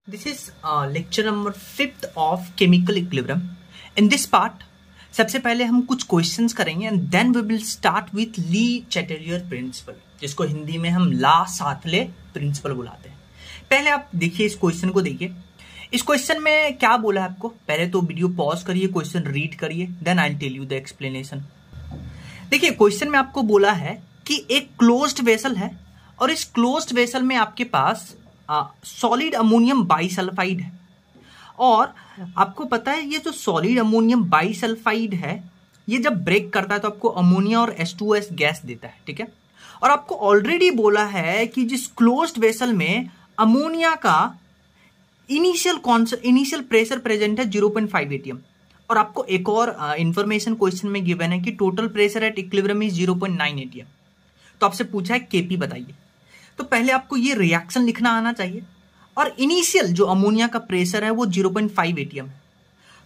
This is lecture number 5th of chemical equilibrium. In this part, सबसे पहले हम कुछ क्वेश्चंस करेंगे and then we will start with Le Chatelier principle, जिसको हिंदी में हम ला साथले प्रिंसिपल बुलाते हैं। पहले आप देखिए इस क्वेश्चन को, देखिए इस क्वेश्चन में क्या बोला है आपको। पहले तो वीडियो पॉज करिए, क्वेश्चन रीड करिए, then I will tell you the explanation. देखिए क्वेश्चन में आपको बोला है कि एक क्लोज्ड वेसल है और इस क्लोज्ड वेसल में आपके पास सॉलिड अमोनियम बाइसल्फाइड है और आपको पता है ये जो सॉलिड अमोनियम बाइसल्फाइड है ये जब ब्रेक करता है तो आपको अमोनिया और H2S गैस देता है, ठीक है। और आपको ऑलरेडी बोला है कि जिस क्लोज्ड वेसल में अमोनिया का इनिशियल प्रेशर प्रेजेंट है 0.5 atm और आपको एक और इंफॉर्मेशन क्वेश्चन में गिवन है कि total pressure at equilibrium is 0.9 atm। तो आपसे पूछा है केपी बताइए। तो पहले आपको ये रिएक्शन लिखना आना चाहिए और इनिशियल जो अमोनिया का प्रेशर है वो 0.5 atm है।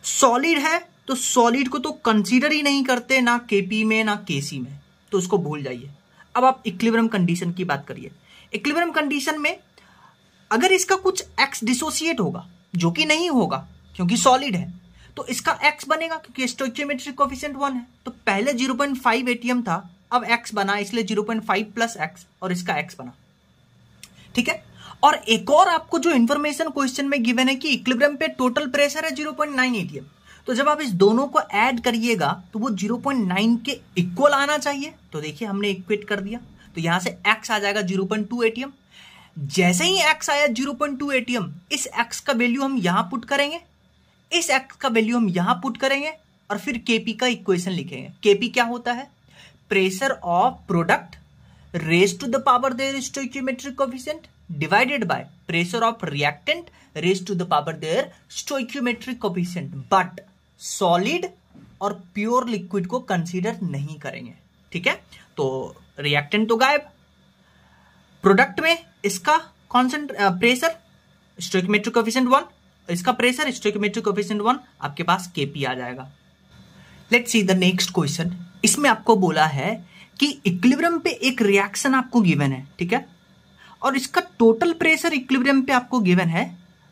सॉलिड है तो सॉलिड को तो कंसीडर ही नहीं करते, ना केपी में ना केसी में, तो उसको भूल जाइए। अब आप इक्विलिब्रियम कंडीशन की बात करिए। इक्विलिब्रियम कंडीशन में अगर इसका कुछ एक्स डिसोसिएट होगा, जो कि नहीं होगा क्योंकि सॉलिड है, तो इसका एक्स बनेगा क्योंकि स्टोइकियोमेट्रिक कोएफिशिएंट 1 है। तो पहले 0.5 atm था, अब एक्स बना, इसलिए 0.5 प्लस एक्स और इसका एक्स बना, ठीक है। और एक और आपको जो इंफॉर्मेशन क्वेश्चन में गिवन है कि इक्विलिब्रियम पे टोटल प्रेशर है 0.9 atm। तो जब आप इस दोनों को ऐड करिएगा तो वो 0.9 के इक्वल आना चाहिए। तो देखिए हमने इक्वेट कर दिया, तो यहां से x आ जाएगा 0.2 atm। जैसे ही x आया 0.2 atm, इस x का वैल्यू हम यहां पुट करेंगे, इस x का वैल्यू हम यहां पुट करेंगे और फिर kp का इक्वेशन लिखेंगे। kp क्या होता है? Pressure of product raise to the power their stoichiometric coefficient divided by pressure of reactant raise to the power their stoichiometric coefficient. But solid और प्योर लिक्विड को कंसीडर नहीं करेंगे, ठीक है। तो रिएक्टेंट तो गायब, प्रोडक्ट में इसका कांस्टेंट प्रेशर स्टोइकियोमेट्रिक कोएफिशिएंट 1, इसका प्रेशर स्टोइकियोमेट्रिक कोएफिशिएंट 1, आपके पास केपी आ जाएगा। Let's see the next question. इसमें आपको बोला है कि इक्विलिब्रियम पे एक रिएक्शन आपको गिवन है, ठीक है, और इसका टोटल प्रेशर इक्विलिब्रियम पे आपको गिवन है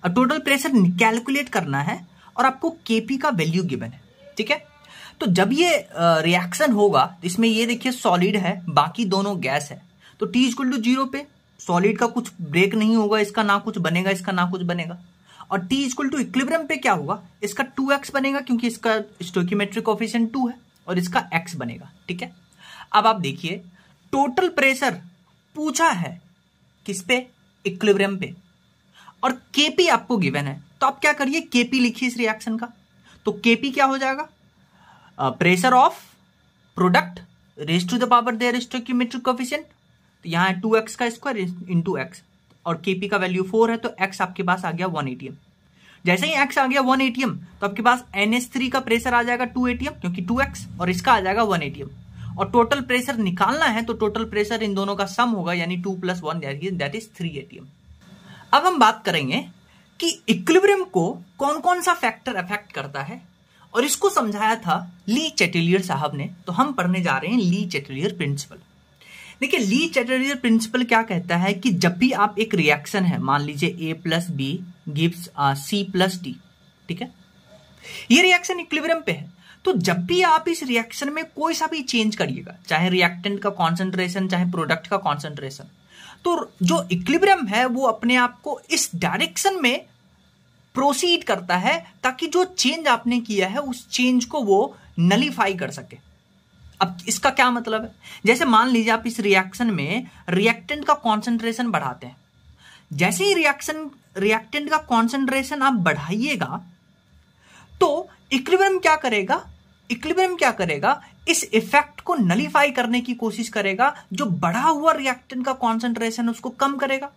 और टोटल प्रेशर कैलकुलेट करना है और आपको केपी का वैल्यू गिवन है, ठीक है। तो जब ये रिएक्शन होगा, इसमें ये देखिए सॉलिड है, बाकी दोनों गैस है, तो T इक्वल टू 0 पे सॉलिड का कुछ ब्रेक नहीं होगा, इसका ना कुछ बनेगा, इसका ना कुछ बनेगा। और T इक्वल टू इक्विलिब्रियम पे क्या होगा? इसका 2x बनेगा क्योंकि इसका स्टोइकियोमेट्रिक कोएफिशिएंट 2 है और इसका x बनेगा, ठीक है। अब आप देखिए टोटल प्रेशर पूछा है किस पे? इक्विलिब्रियम पे, और केपी आपको गिवन है। तो आप क्या करिए, केपी लिखिए इस रिएक्शन का। तो केपी क्या हो जाएगा? Pressure of product raise to the power their stoichiometric coefficient. तो यहां है 2x का स्क्वायर इंटू x और केपी का वैल्यू 4 है, तो x आपके पास आ गया 1 atm। जैसे ही x आ गया 1 atm तो आपके पास NH3 का प्रेशर आ जाएगा 2 atm क्योंकि 2x, और इसका आ जाएगा 1 atm। और टोटल प्रेशर निकालना है तो टोटल प्रेशर इन दोनों का सम होगा, यानी 2 + 1 दैट इज 3 atm। अब हम बात करेंगे कि इक्विलिब्रियम को कौन कौन सा फैक्टर अफेक्ट करता है, और इसको समझाया था ली चैटेलियर साहब ने। तो हम पढ़ने जा रहे हैं ली चैटेलियर प्रिंसिपल। देखिए ली चैटेलियर प्रिंसिपल क्या कहता है कि जब भी आप एक रिएक्शन है, मान लीजिए A + B gives C + D, ठीक है, ये रिएक्शन इक्विलिब्रियम पे है। तो जब भी आप इस रिएक्शन में कोई सा भी चेंज करिएगा, चाहे रिएक्टेंट का कॉन्सेंट्रेशन चाहे प्रोडक्ट का कॉन्सेंट्रेशन, तो जो इक्विलिब्रियम है वो अपने आप को इस डायरेक्शन में प्रोसीड करता है ताकि जो चेंज आपने किया है उस चेंज को वो नलीफाई कर सके। अब इसका क्या मतलब है? जैसे मान लीजिए आप इस रिएक्शन में रिएक्टेंट का कॉन्सेंट्रेशन बढ़ाते हैं, जैसे ही रिएक्टेंट का कॉन्सेंट्रेशन आप बढ़ाइएगा तो इक्विलिब्रियम क्या करेगा? इक्विलिब्रियम क्या करेगा? इस इफेक्ट को नलीफाई करने की कोशिश करेगा। जो बढ़ा हुआ रिएक्टेंट का कॉन्सेंट्रेशन उसको कम करेगा,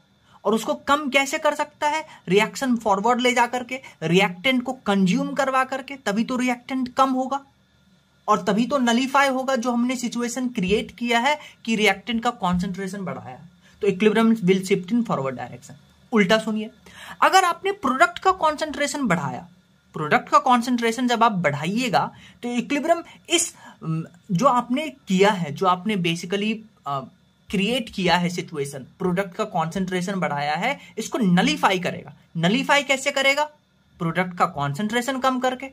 और उसको कम कैसे कर सकता है? रिएक्शन फॉरवर्ड ले जा करके रिएक्टेंट को कंज्यूम करवा करके, तभी तो रिएक्टेंट कम होगा और तभी तो नलीफाई होगा जो हमने सिचुएशन क्रिएट किया है कि रिएक्टेंट का कॉन्सेंट्रेशन बढ़ाया। तो equilibrium will shift in forward direction. उल्टा सुनिए, अगर आपने प्रोडक्ट का कॉन्सेंट्रेशन बढ़ाया, प्रोडक्ट का कॉन्सेंट्रेशन जब आप बढ़ाइएगा तो इक्विलिब्रियम इस जो आपने किया है, जो आपने बेसिकली क्रिएट किया है सिचुएशन, प्रोडक्ट का कॉन्सेंट्रेशन बढ़ाया है, इसको नलीफाई करेगा। नलीफाई कैसे करेगा? प्रोडक्ट का कॉन्सेंट्रेशन कम करके।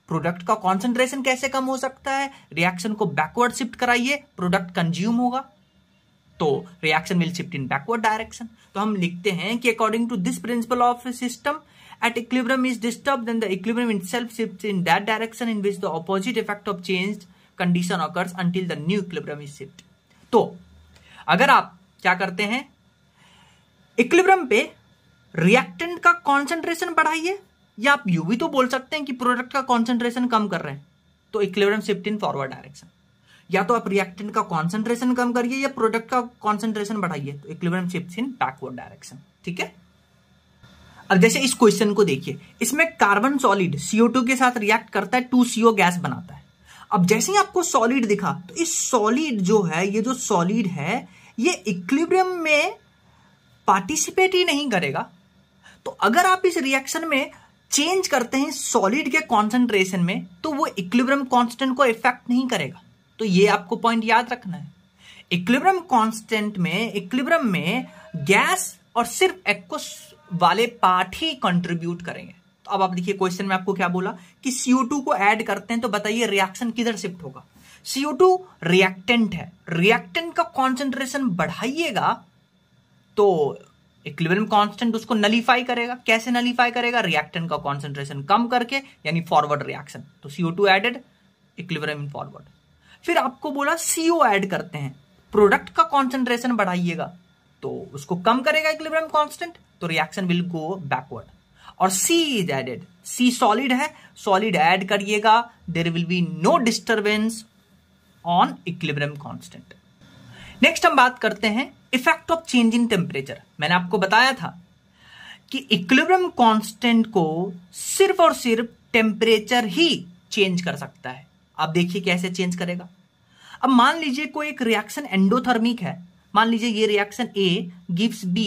प्रोडक्ट का कॉन्सेंट्रेशन कैसे कम हो सकता है? रिएक्शन को बैकवर्ड शिफ्ट कराइए, प्रोडक्ट कंज्यूम होगा, तो reaction will shift in backward direction. तो हम लिखते हैं कि according to this principle of system at equilibrium is disturbed, then the equilibrium itself shifts in that direction in which the opposite effect of changed condition occurs until the new equilibrium is shifted। तो अगर आप क्या करते हैं, equilibrium पे reactant का concentration बढ़ाइए, या आप यू भी तो बोल सकते हैं कि प्रोडक्ट का कॉन्सेंट्रेशन कम कर रहे हैं, तो equilibrium shift in forward direction. या तो आप रिएक्टेंट का कॉन्सेंट्रेशन कम करिए या प्रोडक्ट का कॉन्सेंट्रेशन बढ़ाइए, तो equilibrium shift in backward direction. ठीक है। अब जैसे इस क्वेश्चन को देखिए, इसमें कार्बन सॉलिड CO2 के साथ रिएक्ट करता है, 2CO गैस बनाता है। अब जैसे ही आपको सॉलिड दिखा, तो इस सॉलिड जो है, ये जो सॉलिड है, ये इक्विलिब्रियम में पार्टिसिपेट ही नहीं करेगा। तो अगर आप इस रिएक्शन में चेंज करते हैं सॉलिड के कॉन्सेंट्रेशन में, तो वो इक्विलिब्रियम कांस्टेंट को इफेक्ट नहीं करेगा। तो ये आपको पॉइंट याद रखना है। इक्विलिब्रियम कांस्टेंट में, इक्विलिब्रियम में गैस और सिर्फ एक्वस वाले पार्ट ही कंट्रीब्यूट करेंगे। तो अब आप देखिए क्वेश्चन में आपको क्या बोला कि CO2 को ऐड करते हैं, तो बताइए रिएक्शन किधर शिफ्ट होगा? CO2 रिएक्टेंट है, रिएक्टेंट का कॉन्सेंट्रेशन बढ़ाइएगा तो इक्विलिब्रियम कांस्टेंट उसको नलीफाई करेगा। कैसे नलीफाई करेगा? रिएक्टेंट का कॉन्सेंट्रेशन कम करके, यानी फॉरवर्ड रिएक्शन। तो CO2 added, equilibrium in forward. फिर आपको बोला CO ऐड करते हैं, प्रोडक्ट का कॉन्सेंट्रेशन बढ़ाइएगा तो उसको कम करेगा इक्विलिब्रियम कांस्टेंट, तो रिएक्शन विल गो बैकवर्ड। और C is added, C solid है, सॉलिड ऐड करिएगा, there will be no disturbance on equilibrium constant. Next हम बात करते हैं effect of change in temperature. मैंने आपको बताया था कि इक्विलिब्रियम कांस्टेंट को सिर्फ और सिर्फ टेम्परेचर ही चेंज कर सकता है। आप देखिए कैसे चेंज करेगा। अब मान लीजिए कोई एक रिएक्शन एंडोथर्मिक है, मान लीजिए ये reaction A gives B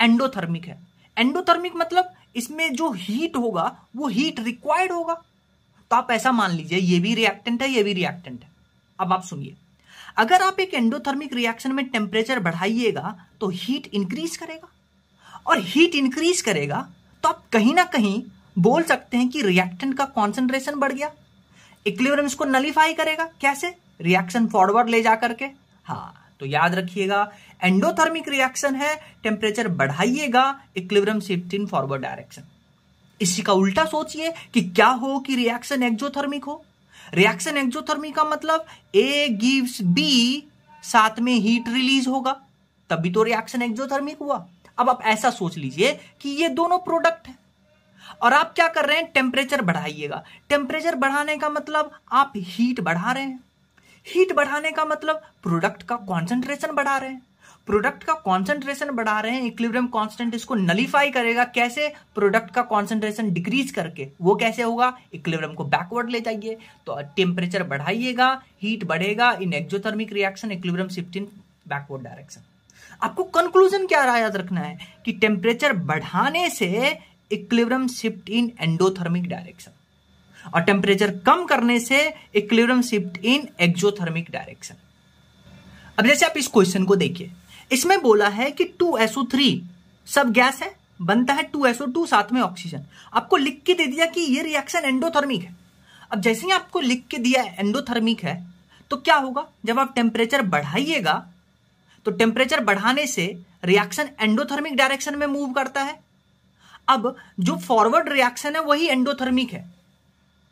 endothermic है। एंडोथर्मिक मतलब इसमें जो हीट होगा वो हीट रिक्वायर्ड होगा। तो आप ऐसा मान लीजिए ये भी रिएक्टेंट है, ये भी रिएक्टेंट है। अब आप सुनिए, अगर आप एक एंडोथर्मिक रिएक्शन में टेम्परेचर बढ़ाइएगा तो हीट इंक्रीज करेगा, और हीट इंक्रीज करेगा तो आप कहीं ना कहीं बोल सकते हैं कि रिएक्टेंट का कॉन्सेंट्रेशन बढ़ गया। इक्विलिब्रियम इसको नलीफाई करेगा, कैसे? रिएक्शन फॉरवर्ड ले जाकर के। हाँ, तो याद रखिएगा, एंडोथर्मिक रिएक्शन है, टेम्परेचर बढ़ाइएगा, equilibrium shift in forward direction. इसी का उल्टा सोचिए कि क्या हो कि रिएक्शन एक्सोथर्मिक हो। रिएक्शन एक्सोथर्मिक का मतलब A गिव्स B, साथ में हीट रिलीज होगा, तभी तो रिएक्शन एक्सोथर्मिक हुआ। अब आप ऐसा सोच लीजिए कि ये दोनों प्रोडक्ट है और आप क्या कर रहे हैं? टेम्परेचर बढ़ाइएगा। टेम्परेचर बढ़ाने का मतलब आप हीट बढ़ा रहे हैं, हीट बढ़ाने का मतलब प्रोडक्ट का कॉन्सेंट्रेशन बढ़ा रहे हैं, प्रोडक्ट का कॉन्सेंट्रेशन बढ़ा रहे हैं। इक्विलिब्रियम कांस्टेंट इसको नलीफाई करेगा, कैसे? प्रोडक्ट का कॉन्सेंट्रेशन डिक्रीज करके। वो कैसे होगा? इक्विलिब्रियम को बैकवर्ड ले जाइए, तो टेम्परेचर बढ़ाइएगा, हीट बढ़ेगा, in exothermic reaction equilibrium shift in backward direction. आपको कंक्लूजन क्या याद रखना है कि टेम्परेचर बढ़ाने से equilibrium shift in endothermic direction, और टेम्परेचर कम करने से equilibrium shift in exothermic direction. अब जैसे आप इस क्वेश्चन को देखिए, इसमें बोला है कि 2SO3 सब गैस है, बनता है 2SO2 साथ में ऑक्सीजन। आपको लिख के दे दिया कि ये रिएक्शन एंडोथर्मिक है। अब जैसे ही आपको लिख के दिया एंडोथर्मिक है, तो क्या होगा? जब आप टेम्परेचर बढ़ाइएगा तो टेम्परेचर बढ़ाने से रिएक्शन एंडोथर्मिक डायरेक्शन में मूव करता है। अब जो फॉरवर्ड रिएक्शन है वही एंडोथर्मिक है,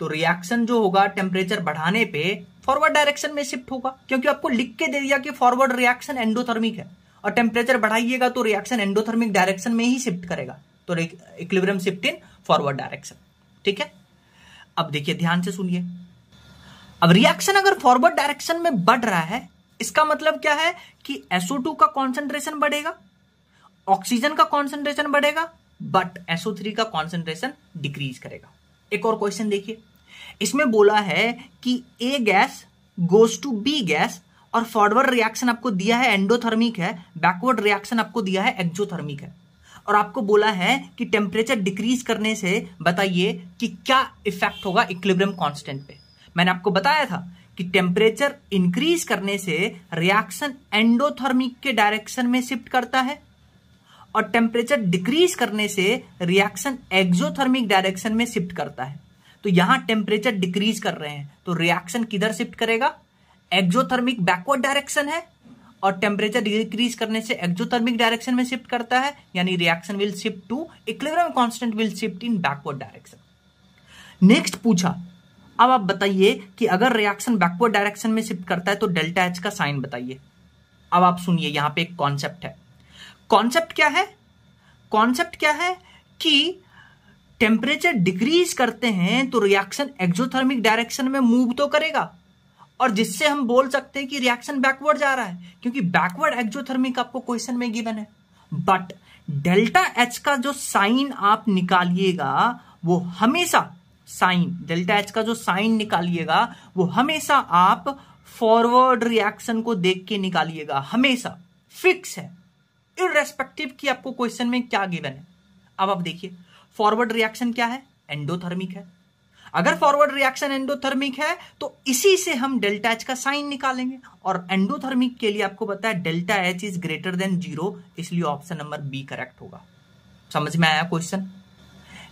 तो रिएक्शन जो होगा टेम्परेचर बढ़ाने पे फॉरवर्ड डायरेक्शन में शिफ्ट होगा, क्योंकि आपको लिख के दे दिया कि फॉरवर्ड रिएक्शन एंडोथर्मिक है, और टेम्परेचर बढ़ाइएगा तो रिएक्शन एंडोथर्मिक डायरेक्शन में ही शिफ्ट करेगा, तो equilibrium shift in forward direction. ठीक है। अब देखिए ध्यान से सुनिए, अब रिएक्शन अगर फॉरवर्ड डायरेक्शन में बढ़ रहा है, इसका मतलब क्या है कि SO2 का कॉन्सेंट्रेशन बढ़ेगा, ऑक्सीजन का कॉन्सेंट्रेशन बढ़ेगा, बट SO3 का कॉन्सेंट्रेशन डिक्रीज करेगा। एक और क्वेश्चन देखिए, इसमें बोला है कि A gas goes to B gas, और फॉरवर्ड रिएक्शन आपको दिया है एंडोथर्मिक है, बैकवर्ड रिएक्शन आपको दिया है एक्सोथर्मिक है, और आपको बोला है कि टेम्परेचर डिक्रीज करने से बताइए कि क्या इफेक्ट होगा इक्विलिब्रियम कांस्टेंट पे। मैंने आपको बताया था कि टेम्परेचर इंक्रीज करने से रिएक्शन एंडोथर्मिक के डायरेक्शन में शिफ्ट करता है और टेम्परेचर डिक्रीज करने से रिएक्शन एक्सोथर्मिक डायरेक्शन में शिफ्ट करता है। तो यहां टेम्परेचर डिक्रीज कर रहे हैं तो रिएक्शन किधर शिफ्ट करेगा? एक्सोथर्मिक बैकवर्ड डायरेक्शन है और टेम्परेचर डिक्रीज करने से एक्सोथर्मिक डायरेक्शन में शिफ्ट करता है, यानी reaction will shift to equilibrium constant will shift in backward direction. Next पूछा, अब आप बताइए कि अगर रिएक्शन बैकवर्ड डायरेक्शन में शिफ्ट करता है तो डेल्टा एच का साइन बताइए। अब आप सुनिए, यहां पे एक कॉन्सेप्ट है। कॉन्सेप्ट क्या है? कॉन्सेप्ट क्या है कि टेम्परेचर डिक्रीज करते हैं तो रिएक्शन एक्सोथर्मिक डायरेक्शन में मूव तो करेगा, और जिससे हम बोल सकते हैं कि रिएक्शन बैकवर्ड जा रहा है, क्योंकि बैकवर्ड एक्सोथर्मिक आपको क्वेश्चन में गिवन है। बट डेल्टा एच का जो साइन आप निकालिएगा वो हमेशा डेल्टा एच का जो साइन निकालिएगा वो हमेशा आप फॉरवर्ड रिएक्शन को देख के निकालिएगा, हमेशा फिक्स है, इररेस्पेक्टिव कि आपको क्वेश्चन में क्या गिवन है। अब आप देखिए, फॉरवर्ड रिएक्शन क्या है? एंडोथर्मिक है। अगर फॉरवर्ड रिएक्शन एंडोथर्मिक है तो इसी से हम डेल्टा एच का साइन निकालेंगे, और एंडोथर्मिक के लिए आपको पता है delta H is greater than 0, इसलिए ऑप्शन नंबर बी करेक्ट होगा। समझ में आया क्वेश्चन?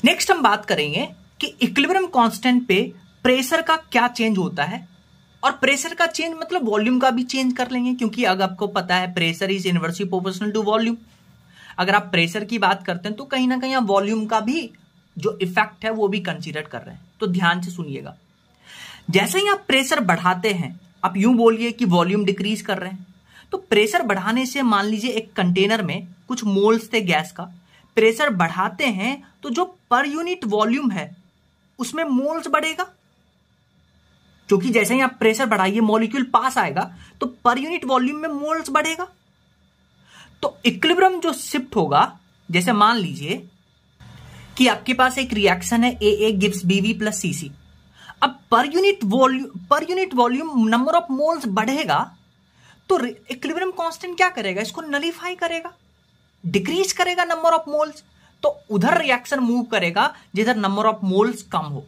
नेक्स्ट हम बात करेंगे कि इक्विलिब्रियम कांस्टेंट पे प्रेशर का क्या चेंज होता है, और प्रेशर का चेंज मतलब वॉल्यूम का भी चेंज कर लेंगे, क्योंकि अगर आपको पता है pressure is inversely proportional to volume. अगर आप प्रेशर की बात करते हैं तो कहीं ना कहीं आप वॉल्यूम का भी जो इफेक्ट है वो भी कंसीडर कर रहे हैं। तो ध्यान से सुनिएगा, जैसे ही आप प्रेशर बढ़ाते हैं, आप यूं बोलिए कि वॉल्यूम डिक्रीज कर रहे हैं, तो प्रेशर बढ़ाने से मान लीजिए एक कंटेनर में कुछ मोल्स थे गैस का, प्रेशर बढ़ाते हैं तो जो पर यूनिट वॉल्यूम है उसमें मोल्स बढ़ेगा, क्योंकि जैसे ही आप प्रेशर बढ़ाइए मॉलिक्यूल पास आएगा तो पर यूनिट वॉल्यूम में मोल्स बढ़ेगा। तो इक्विलिब्रियम जो शिफ्ट होगा, जैसे मान लीजिए कि आपके पास एक रिएक्शन है AA gives BV plus CC। अब पर unit volume number of moles बढ़ेगा तो इक्विलिब्रियम कांस्टेंट क्या करेगा? इसको नलीफाई करेगा, डिक्रीज करेगा नंबर ऑफ मोल्स, तो उधर रिएक्शन मूव करेगा जिधर नंबर ऑफ मोल्स कम हो।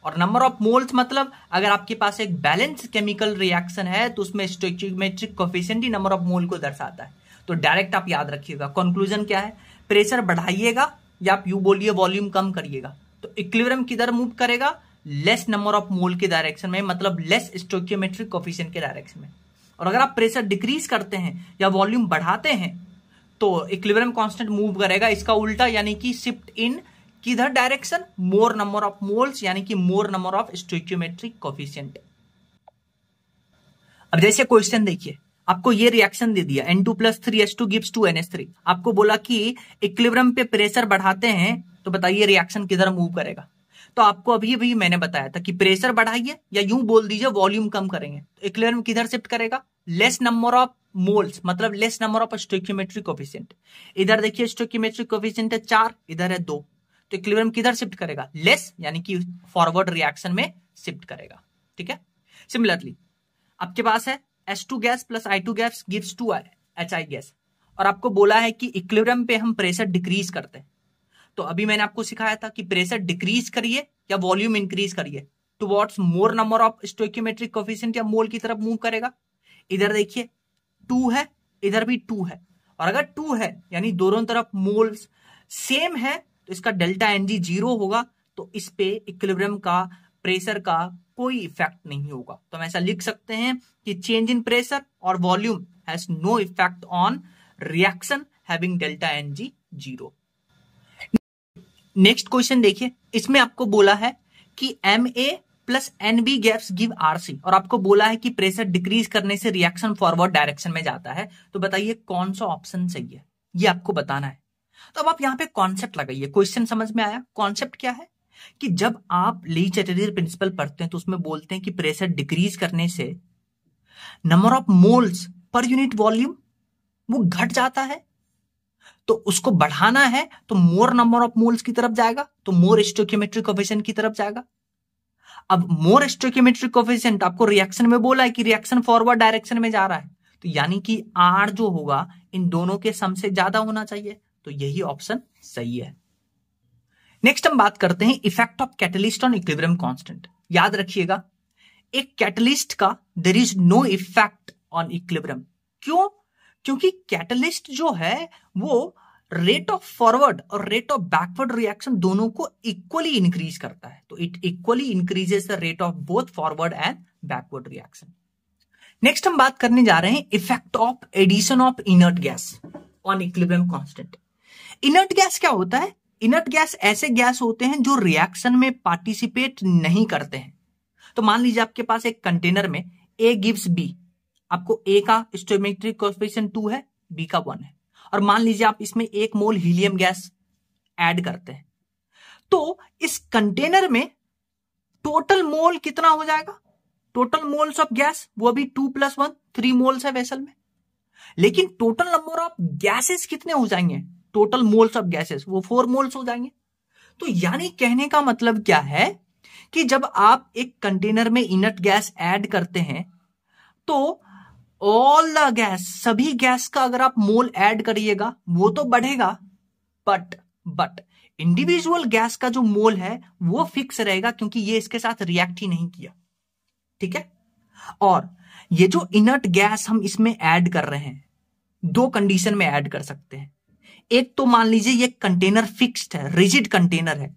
और नंबर ऑफ मोल्स मतलब अगर आपके पास एक बैलेंस केमिकल रिएक्शन है तो उसमें stoichiometric coefficient he number of मोल को दर्शाता है। तो डायरेक्ट आप याद रखिएगा, कंक्लूजन क्या है? प्रेशर बढ़ाइएगा या आप यू बोलिए वॉल्यूम कम करिएगा तो इक्विलिब्रियम किधर मूव करेगा? लेस नंबर ऑफ मोल के डायरेक्शन में, मतलब लेस स्टोइकियोमेट्रिक कोएफिशिएंट के डायरेक्शन में। और अगर आप प्रेशर डिक्रीज करते हैं या वॉल्यूम बढ़ाते हैं तो इक्विलिब्रियम कांस्टेंट मूव करेगा इसका उल्टा, यानी कि शिफ्ट इन किधर direction? More number of moles, यानी कि मोर नंबर ऑफ स्टोइकियोमेट्रिक कोएफिशिएंट। अब जैसे क्वेश्चन देखिए, आपको ये रिएक्शन दे दिया N2 + 3H2 गिव्स 2NH3। आपको बोला कि इक्विलिब्रियम पे प्रेशर बढ़ाते हैं तो बताइए रिएक्शन किधर मूव करेगा। तो आपको अभी मैंने बताया था कि प्रेशर बढ़ाइए या यूं बोल दीजिए वॉल्यूम कम करेंगे तो इक्विलिब्रियम किधर शिफ्ट करेगा? लेस नंबर ऑफ मोल्स, मतलब less number of stoichiometric coefficient. इधर देखिए स्टोइकियोमेट्रिक कोएफिशिएंट है 4, इधर है 2, तो इक्विलिब्रियम किधर शिफ्ट करेगा? लेस, यानी कि फॉरवर्ड रिएक्शन में शिफ्ट करेगा। ठीक है। सिमिलरली आपके पास है H2 gas plus I2 gas gives 2HI gas, और आपको बोला है कि इक्विलिब्रियम पे हम प्रेशर डिक्रीज करते हैं। तो अभी मैंने आपको सिखाया था कि प्रेशर डिक्रीज करिए या वॉल्यूम इंक्रीज करिए, towards more number of stoichiometric coefficient या मोल की तरफ मूव करेगा। इधर देखिए 2 है, इधर भी 2 है, और अगर 2 है यानी दोनों तरफ मोल्स सेम है तो इसका डेल्टा Ng 0 होगा, तो इस पे इक्विलिब्रियम का प्रेशर का कोई इफेक्ट नहीं होगा। तो हम ऐसा लिख सकते हैं कि चेंज इन प्रेशर और volume has no effect on reaction having delta Ng 0। Next question देखिए, इसमें आपको बोला है कि Ma + Nb gas give Rc, और आपको बोला है कि प्रेशर डिक्रीज करने से रिएक्शन फॉरवर्ड डायरेक्शन में जाता है। तो बताइए कौन सा ऑप्शन सही है, ये आपको बताना है। तो अब आप यहां पे कॉन्सेप्ट लगाइए। क्वेश्चन समझ में आया? कॉन्सेप्ट क्या है कि जब आप ली चैटर्जी प्रिंसिपल पढ़ते हैं तो उसमें बोलते हैं कि प्रेशर डिक्रीज करने से number of moles per unit volume वो घट जाता है, तो उसको बढ़ाना है तो मोर नंबर ऑफ मोल्स की तरफ जाएगा, तो मोर स्टोइकियोमेट्रिक कोएफिशिएंट की तरफ जाएगा। अब मोर स्टोइकियोमेट्रिक कोएफिशिएंट आपको रिएक्शन में बोला है कि रिएक्शन फॉरवर्ड डायरेक्शन में जा रहा है, तो यानी कि R जो होगा इन दोनों के सम से ज्यादा होना चाहिए, तो यही ऑप्शन सही है। नेक्स्ट हम बात करते हैं effect of catalyst on equilibrium constant. याद रखिएगा एक कैटलिस्ट का there is no effect on equilibrium. क्यों? क्योंकि कैटलिस्ट जो है वो रेट ऑफ फॉरवर्ड और रेट ऑफ बैकवर्ड रिएक्शन दोनों को इक्वली इंक्रीज करता है। तो it equally increases the rate of both forward and backward reaction. Next हम बात करने जा रहे हैं effect of addition of inert gas on equilibrium constant. Inert gas क्या होता है? इनर्ट गैस ऐसे गैस होते हैं जो रिएक्शन में पार्टिसिपेट नहीं करते हैं। तो मान लीजिए आपके पास एक कंटेनर में A गिव्स B, आपको A का स्टोइकियोमेट्रिक कोएफिशिएंट 2 है, B का 1 है, और मान लीजिए आप इसमें 1 मोल हीलियम गैस ऐड करते हैं, तो इस कंटेनर में टोटल मोल कितना हो जाएगा? टोटल मोल्स ऑफ गैस वो अभी 2 + 1 3 मोल्स है वेसल में, लेकिन टोटल नंबर ऑफ गैसेस कितने हो जाएंगे? टोटल मोल्स ऑफ गैसेस वो 4 मोल्स हो जाएंगे। तो यानी कहने का मतलब क्या है कि जब आप एक कंटेनर में इनर्ट गैस ऐड करते हैं तो ऑल द गैस, सभी गैस का अगर आप मोल ऐड करिएगा वो तो बढ़ेगा, बट इंडिविजुअल गैस का जो मोल है वो फिक्स रहेगा, क्योंकि ये इसके साथ रिएक्ट ही नहीं किया। ठीक है। और ये जो इनर्ट गैस हम इसमें ऐड कर रहे हैं, 2 कंडीशन में ऐड कर सकते हैं। एक तो मान लीजिए ये कंटेनर फिक्स्ड है, रिजिड कंटेनर है,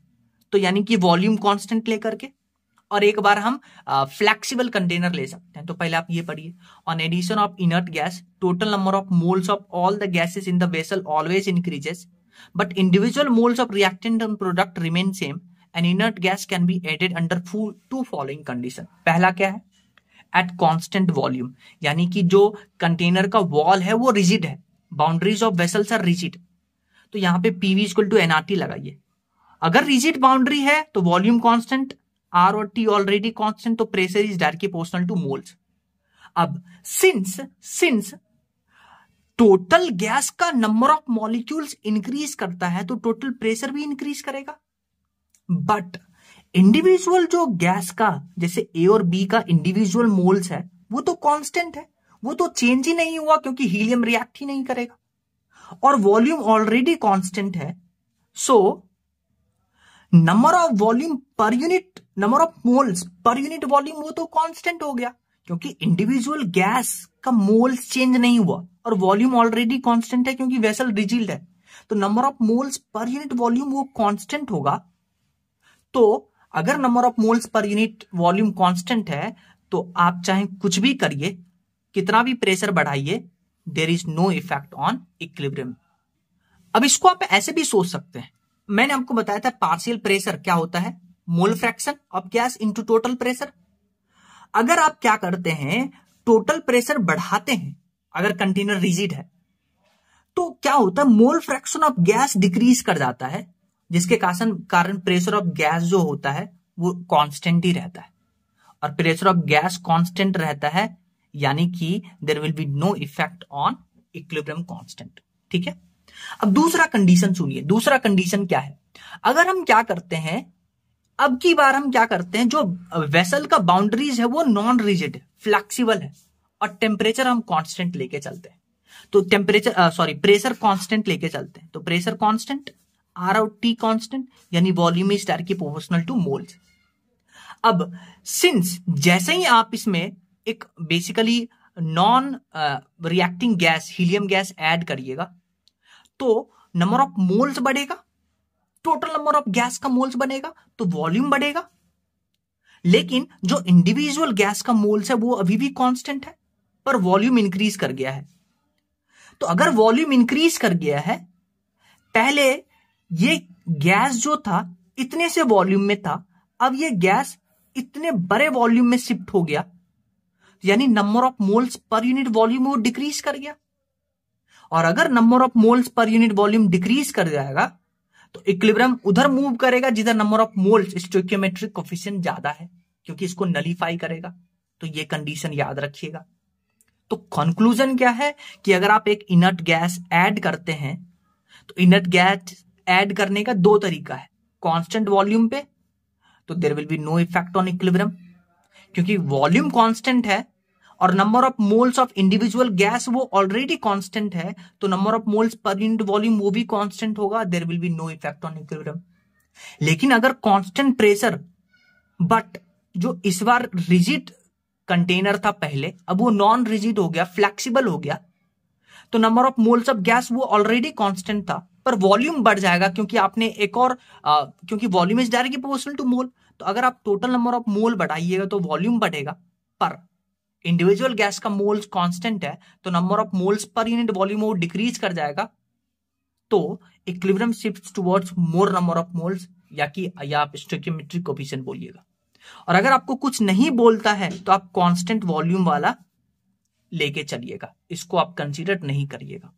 तो यानी कि वॉल्यूम कांस्टेंट लेकर के, और एक बार हम फ्लेक्सिबल कंटेनर ले सकते हैं। तो पहले आप ये पढ़िए, on addition of inert gas total number of moles of all the gases in the vessel always increases but individual moles of reactant and product remain same and inert gas can be added under 2 following condition. पहला क्या है? At constant volume, यानी कि जो container का wall है वो rigid है, boundaries of vessels are rigid, तो यहां पे PV = nRT लगाइए। अगर रिजिड बाउंड्री है तो वॉल्यूम कांस्टेंट, R और T ऑलरेडी कांस्टेंट, तो pressure is directly proportional two moles. अब सिंस टोटल गैस का नंबर ऑफ मॉलिक्यूल्स इंक्रीज करता है तो टोटल प्रेशर भी इंक्रीज करेगा, बट इंडिविजुअल जो गैस का, जैसे A और B का इंडिविजुअल मोल्स है वो तो कांस्टेंट है, वो तो चेंज ही नहीं हुआ, क्योंकि हीलियम रिएक्ट ही नहीं करेगा, और वॉल्यूम ऑलरेडी कांस्टेंट है। So number of volume per unit, number of moles per unit volume वो तो कांस्टेंट हो गया, क्योंकि इंडिविजुअल गैस का मोल्स चेंज नहीं हुआ, और वॉल्यूम ऑलरेडी कांस्टेंट है क्योंकि वेसल रिजिड है, तो number of moles per unit volume वो कांस्टेंट होगा। तो अगर number of moles per unit volume constant है तो आप चाहे कुछ भी करिए, कितना भी प्रेशर बढ़ाइए, there is no effect on equilibrium. अब इसको आप ऐसे भी सोच सकते हैं, मैंने आपको बताया था पार्शियल प्रेशर क्या होता है, mole fraction of gas into total pressure. अगर आप क्या करते हैं, टोटल प्रेशर बढ़ाते हैं, अगर कंटेनर रिजिड है तो क्या होता है, mole fraction of gas decrease कर जाता है, जिसके कारण प्रेशर ऑफ गैस जो होता है वो कांस्टेंट ही रहता है, और प्रेशर ऑफ गैस कांस्टेंट रहता है, यानी कि there will be no effect on equilibrium constant. ठीक है। अब दूसरा कंडीशन सुनिए, दूसरा कंडीशन क्या है? अगर हम क्या करते हैं, अब की बार हम क्या करते हैं, जो वेसल का बाउंड्रीज है वो नॉन रिजिड है, फ्लेक्सिबल है, और टेम्परेचर हम कांस्टेंट लेके चलते हैं, तो प्रेशर कांस्टेंट लेके चलते हैं, तो प्रेशर कांस्टेंट, R और T कांस्टेंट, यानी volume is directly proportional two moles. अब सिंस जैसे ही आप इसमें एक basically non reacting gas, helium gas add करिएगा, तो नंबर ऑफ मोल्स बढ़ेगा, टोटल नंबर ऑफ गैस का मोल्स बनेगा, तो वॉल्यूम बढ़ेगा, लेकिन जो इंडिविजुअल गैस का मोल्स है वो अभी भी कांस्टेंट है, पर वॉल्यूम इंक्रीज कर गया है। तो अगर वॉल्यूम इंक्रीज कर गया है, पहले ये गैस जो था इतने से वॉल्यूम में था, अब ये गैस इतने बड़े वॉल्यूम में शिफ्ट हो गया, यानी number of moles per unit volume वो डिक्रीज कर गया। और अगर number of moles per unit volume decrease कर जाएगा तो इक्विलिब्रियम उधर मूव करेगा जिधर number of moles stoichiometric coefficient ज्यादा है, क्योंकि इसको नलीफाई करेगा। तो ये कंडीशन याद रखिएगा। तो कंक्लूजन क्या है कि अगर आप एक इनर्ट गैस ऐड करते हैं तो इनर्ट गैस ऐड करने का 2 तरीका है, कांस्टेंट वॉल्यूम पे तो there will be no effect on equilibrium, क्योंकि वॉल्यूम कांस्टेंट है और number of moles of individual gas वो ऑलरेडी कांस्टेंट है, तो number of moles per unit volume वो भी कांस्टेंट होगा, there will be no effect on equilibrium. लेकिन अगर कांस्टेंट प्रेशर बट जो इस बार रिजिड कंटेनर था पहले, अब वो नॉन रिजिड हो गया, फ्लेक्सिबल हो गया, तो number of moles of gas वो ऑलरेडी कांस्टेंट था, पर वॉल्यूम बढ़ जाएगा क्योंकि आपने एक और क्योंकि volume is directly proportional to mole, तो अगर आप टोटल नंबर ऑफ मोल बढ़ाइएगा तो वॉल्यूम बढ़ेगा, पर इंडिविजुअल गैस का मोल्स कांस्टेंट है तो number of moles per unit volume वो डिक्रीज कर जाएगा, तो equilibrium shifts towards more number of moles, या आप स्टोइकियोमेट्रिक कोएफिशिएंट बोलिएगा। और अगर आपको कुछ नहीं बोलता है तो आप कांस्टेंट वॉल्यूम वाला लेके चलिएगा, इसको आप कंसीडर नहीं करिएगा।